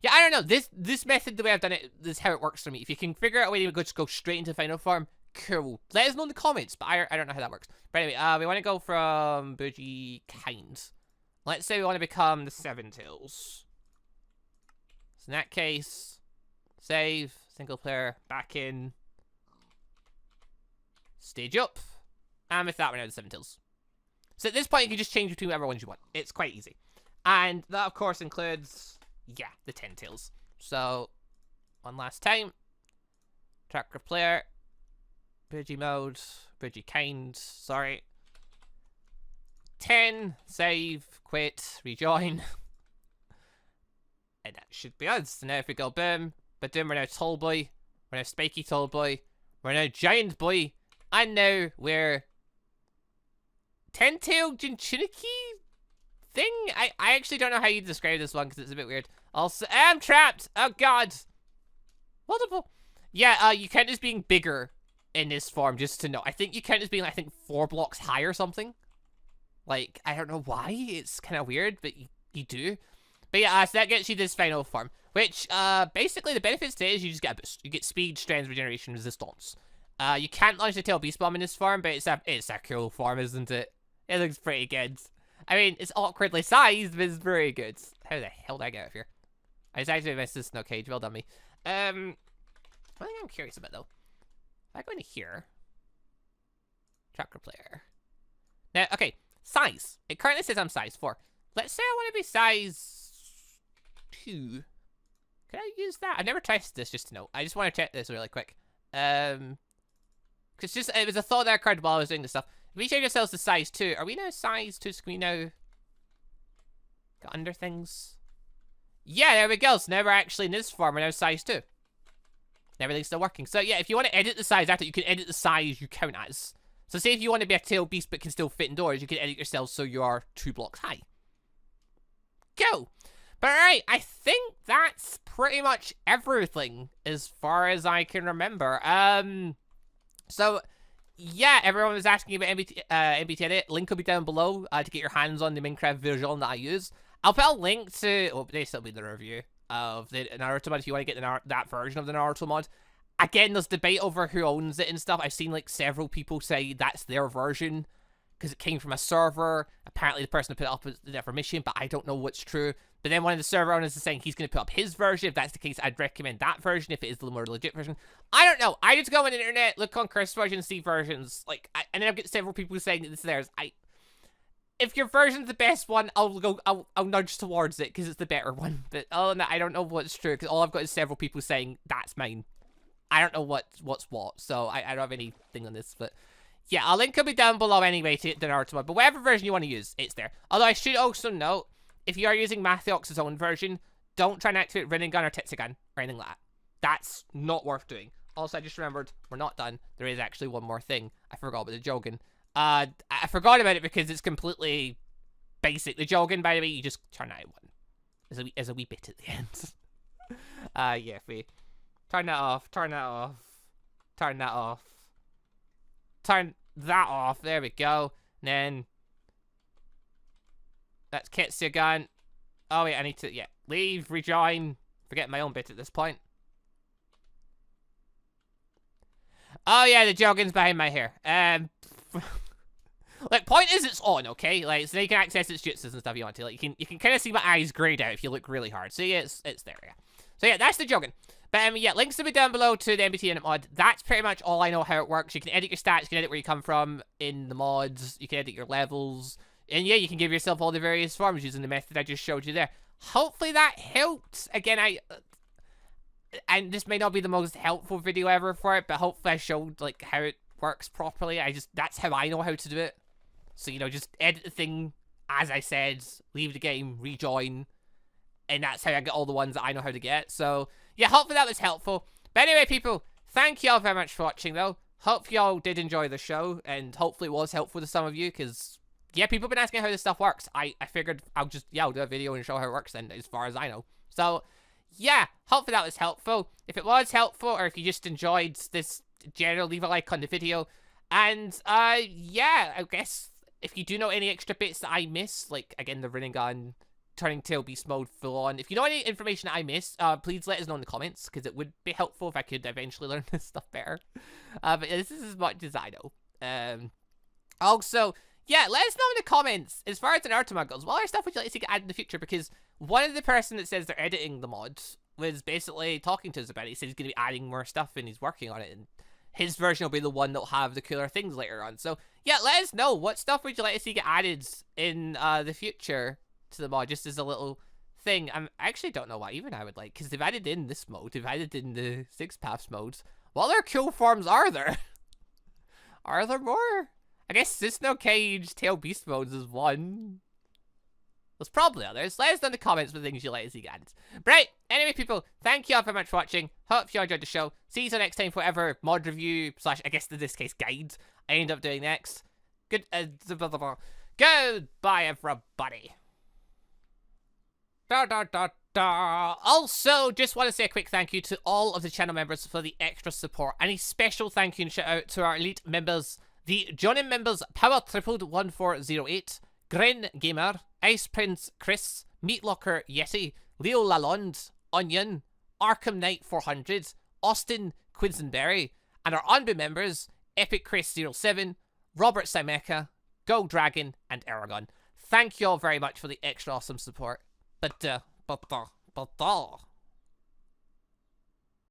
Yeah, I don't know. This method, the way I've done it, this is how it works for me. If you can figure out a way to just go straight into final form, cool. Let us know in the comments, but I don't know how that works. But anyway, we want to go from Bougie Kind. Let's say we want to become the 7 Tails. So in that case, save, single player, back in, stage up, and with that we're now the 7 Tails. So at this point, you can just change between whatever ones you want. It's quite easy. And that, of course, includes, yeah, the 10 Tails. So, one last time. Tracker player. Bridgie mode. Bridgie kind. Sorry. 10. Save. Quit. Rejoin. And that should be us. So now if we go boom. Badoom, we're now Tall Boy. We're now Spiky Tall Boy. We're now Giant Boy. And now we're... 10-tailed Jinchuuriki thing? I actually don't know how you describe this one because it's a bit weird. Also, I'm trapped! Oh god! Multiple. Yeah, you count as being bigger in this form, just to know. I think you count as being, I think, 4 blocks high or something. Like, I don't know why. It's kind of weird, but you do. But yeah, so that gets you this final form. Which, basically, the benefits to it is you just get a boost. You get speed, strength, regeneration, resistance. You can't launch the tail beast bomb in this form, but it's a cool form, isn't it? It looks pretty good. I mean, it's awkwardly sized, but it's very good. How the hell did I get out of here? I just actually missed this snow cage. Well done, me. One thing I'm curious about, though. If I go into here. Tracker player. Now, okay. Size. It currently says I'm size 4. Let's say I want to be size 2. Can I use that? I've never tested this just to know. I just want to check this really quick. Because it was a thought that occurred while I was doing this stuff. If we change ourselves to size 2, are we now size 2? So can we now go under things? Yeah, there we go. So now we're actually in this form. We're now size 2. Everything's still working. So yeah, if you want to edit the size after, you can edit the size you count as. So say if you want to be a tail beast but can still fit indoors, you can edit yourself so you are 2 blocks high. Go! But alright, I think that's pretty much everything as far as I can remember. So, yeah, everyone was asking about NBTEdit. Link will be down below to get your hands on the Minecraft version that I use. I'll put a link to... Oh, this will be the review of the Naruto mod if you want to get that version of the Naruto mod. Again, there's debate over who owns it and stuff. I've seen, like, several people say that's their version because it came from a server. Apparently, the person who put it up was their permission, but I don't know what's true. But then one of the server owners is saying he's going to put up his version. If that's the case, I'd recommend that version if it is the more legit version. I don't know. I just go on the internet, look on Chris versions, see versions. Like, and then I've got several people saying that it's theirs. If your version's the best one, I'll nudge towards it because it's the better one. But other than that, I don't know what's true because all I've got is several people saying that's mine. I don't know what's what, so I don't have anything on this, but yeah, a link will be down below anyway to the Naruto mod, but whatever version you want to use, it's there. Although I should also note, if you are using Mathiox's own version, don't try and activate Rinnegan or Tetsugan or anything like that. That's not worth doing. Also, I just remembered, we're not done. There is actually one more thing. I forgot about the Jogging. I forgot about it because it's completely basic. The Jogging, by the way, you just turn that on. There's a wee bit at the end. Yeah, if we... Turn that off, turn that off, turn that off, turn that off, there we go, and then, that's Ketsugan. Oh wait, I need to, yeah, leave, rejoin, forget my own bit at this point. Oh yeah, the Jogging's behind my hair, like, point is it's on, okay, like, so you can access its jutsus and stuff if you want to, like, you can kind of see my eyes grayed out if you look really hard, so yeah, it's there, yeah. So yeah, that's the Jogging. But yeah, links will be down below to the NBTEdit mod. That's pretty much all I know how it works. You can edit your stats, you can edit where you come from in the mods, you can edit your levels, and yeah, you can give yourself all the various forms using the method I just showed you there. Hopefully that helped. Again, and this may not be the most helpful video ever for it, but hopefully I showed like how it works properly. That's how I know how to do it. So, you know, just edit the thing as I said, leave the game, rejoin, and that's how I get all the ones that I know how to get. So yeah, hopefully that was helpful. But anyway, people, thank you all very much for watching, though. Hope you all did enjoy the show, and hopefully it was helpful to some of you, because, yeah, people have been asking how this stuff works. I figured I'll do a video and show how it works, then, as far as I know. So, yeah, hopefully that was helpful. If it was helpful, or if you just enjoyed this general, leave a like on the video. And, yeah, I guess, if you do know any extra bits that I miss, like, again, the Rinnegan, turning tail beast mode full on. If you know any information that I missed, please let us know in the comments, because it would be helpful if I could eventually learn this stuff better. But this is as much as I know. Also, yeah, let us know in the comments, as far as the Naruto mod goes, what other stuff would you like to see get added in the future? Because one of the person that says they're editing the mod was basically talking to us about it. He said he's going to be adding more stuff and he's working on it, and his version will be the one that'll have the cooler things later on. So, yeah, let us know. What stuff would you like to see get added in the future to the mod, just as a little thing? I actually don't know what even I would like, because they've added in this mode, they've added in the 6 paths modes. What other cool forms are there? Are there more? I guess Susanoo Cage Tail Beast modes is one. There's probably others. Let us know in the comments what things you like to see added. Right, anyway, people, thank you all very much for watching. Hope you enjoyed the show. See you next time for whatever mod review / I guess in this case guide I end up doing next. Goodbye, everybody. Also, just want to say a quick thank you to all of the channel members for the extra support. And a special thank you and shout out to our elite members, the Jonin members Power Tripled 1408, Gren Gamer, Ice Prince Chris, Meatlocker Yeti, Leo Lalonde, Onion, Arkham Knight 400, Austin Quisenberry, and our ANBU members, Epic Chris 07, Robert Scimeca, Golddragon, and Eragon. Thank you all very much for the extra awesome support. But